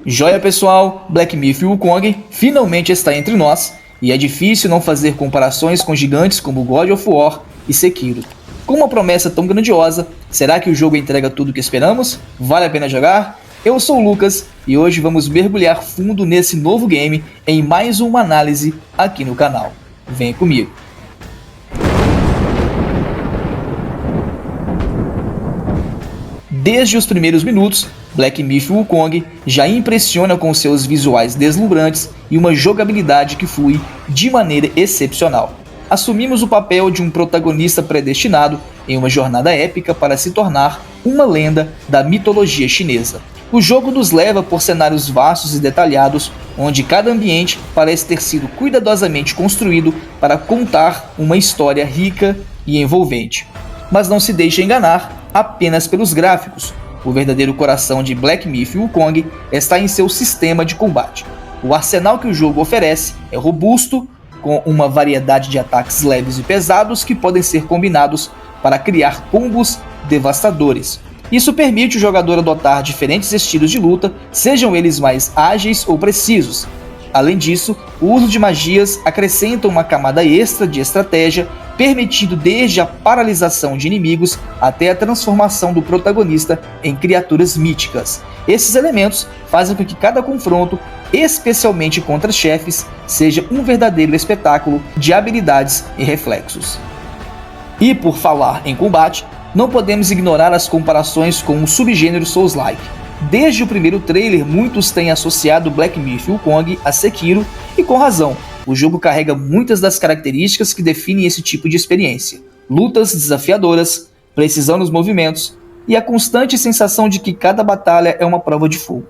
Joia pessoal, Black Myth Wukong finalmente está entre nós, e é difícil não fazer comparações com gigantes como God of War e Sekiro. Com uma promessa tão grandiosa, será que o jogo entrega tudo o que esperamos? Vale a pena jogar? Eu sou o Lucas e hoje vamos mergulhar fundo nesse novo game em mais uma análise aqui no canal. Vem comigo! Desde os primeiros minutos, Black Myth Wukong já impressiona com seus visuais deslumbrantes e uma jogabilidade que flui de maneira excepcional. Assumimos o papel de um protagonista predestinado em uma jornada épica para se tornar uma lenda da mitologia chinesa. O jogo nos leva por cenários vastos e detalhados, onde cada ambiente parece ter sido cuidadosamente construído para contar uma história rica e envolvente. Mas não se deixe enganar apenas pelos gráficos. O verdadeiro coração de Black Myth Wukong está em seu sistema de combate. O arsenal que o jogo oferece é robusto, com uma variedade de ataques leves e pesados que podem ser combinados para criar combos devastadores. Isso permite o jogador adotar diferentes estilos de luta, sejam eles mais ágeis ou precisos. Além disso, o uso de magias acrescenta uma camada extra de estratégia, permitindo desde a paralisação de inimigos até a transformação do protagonista em criaturas míticas. Esses elementos fazem com que cada confronto, especialmente contra chefes, seja um verdadeiro espetáculo de habilidades e reflexos. E por falar em combate, não podemos ignorar as comparações com o subgênero Souls-like. Desde o primeiro trailer, muitos têm associado Black Myth Wukong a Sekiro, e com razão. O jogo carrega muitas das características que definem esse tipo de experiência. Lutas desafiadoras, precisão nos movimentos e a constante sensação de que cada batalha é uma prova de fogo.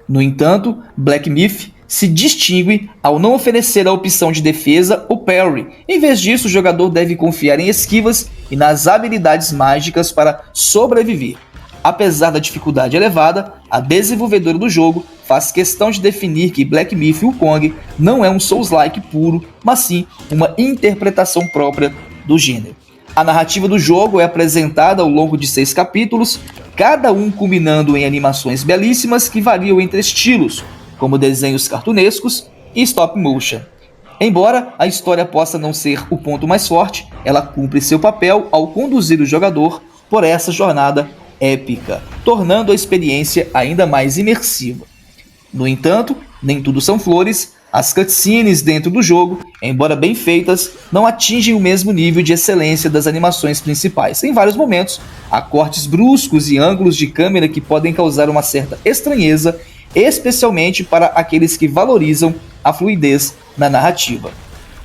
No entanto, Black Myth se distingue ao não oferecer a opção de defesa ou parry. Em vez disso, o jogador deve confiar em esquivas e nas habilidades mágicas para sobreviver. Apesar da dificuldade elevada, a desenvolvedora do jogo faz questão de definir que Black Myth Wukong não é um Souls-like puro, mas sim uma interpretação própria do gênero. A narrativa do jogo é apresentada ao longo de 6 capítulos, cada um culminando em animações belíssimas que variam entre estilos, como desenhos cartunescos e stop motion. Embora a história possa não ser o ponto mais forte, ela cumpre seu papel ao conduzir o jogador por essa jornada épica, tornando a experiência ainda mais imersiva. No entanto, nem tudo são flores. As cutscenes dentro do jogo, embora bem feitas, não atingem o mesmo nível de excelência das animações principais. Em vários momentos, há cortes bruscos e ângulos de câmera que podem causar uma certa estranheza, especialmente para aqueles que valorizam a fluidez na narrativa.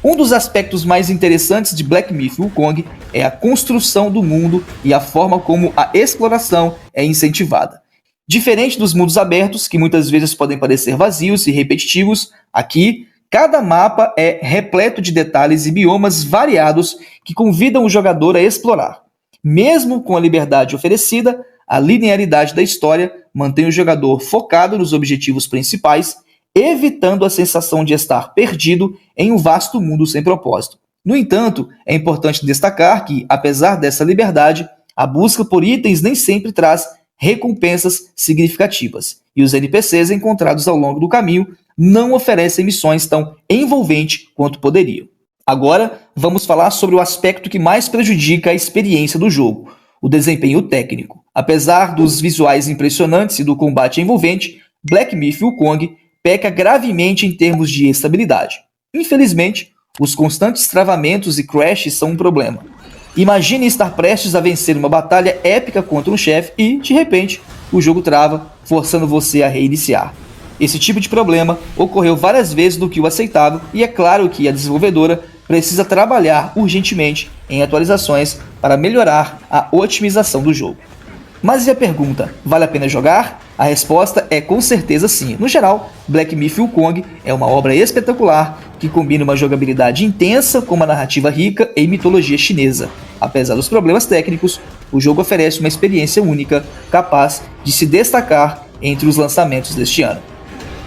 Um dos aspectos mais interessantes de Black Myth Wukong é a construção do mundo e a forma como a exploração é incentivada. Diferente dos mundos abertos, que muitas vezes podem parecer vazios e repetitivos, aqui cada mapa é repleto de detalhes e biomas variados que convidam o jogador a explorar. Mesmo com a liberdade oferecida, a linearidade da história mantém o jogador focado nos objetivos principais, evitando a sensação de estar perdido em um vasto mundo sem propósito. No entanto, é importante destacar que, apesar dessa liberdade, a busca por itens nem sempre traz recompensas significativas, e os NPCs encontrados ao longo do caminho não oferecem missões tão envolventes quanto poderiam. Agora, vamos falar sobre o aspecto que mais prejudica a experiência do jogo, o desempenho técnico. Apesar dos visuais impressionantes e do combate envolvente, Black Myth Wukong peca gravemente em termos de estabilidade. Infelizmente, os constantes travamentos e crashes são um problema. Imagine estar prestes a vencer uma batalha épica contra um chefe e, de repente, o jogo trava, forçando você a reiniciar. Esse tipo de problema ocorreu várias vezes do que o aceitável, e é claro que a desenvolvedora precisa trabalhar urgentemente em atualizações para melhorar a otimização do jogo. Mas e a pergunta, vale a pena jogar? A resposta é com certeza sim. No geral, Black Myth Wukong é uma obra espetacular que combina uma jogabilidade intensa com uma narrativa rica em mitologia chinesa. Apesar dos problemas técnicos, o jogo oferece uma experiência única, capaz de se destacar entre os lançamentos deste ano.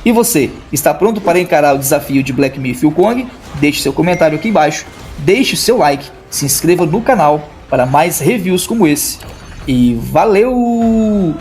E você, está pronto para encarar o desafio de Black Myth Wukong? Deixe seu comentário aqui embaixo, deixe o seu like, se inscreva no canal para mais reviews como esse. E valeu!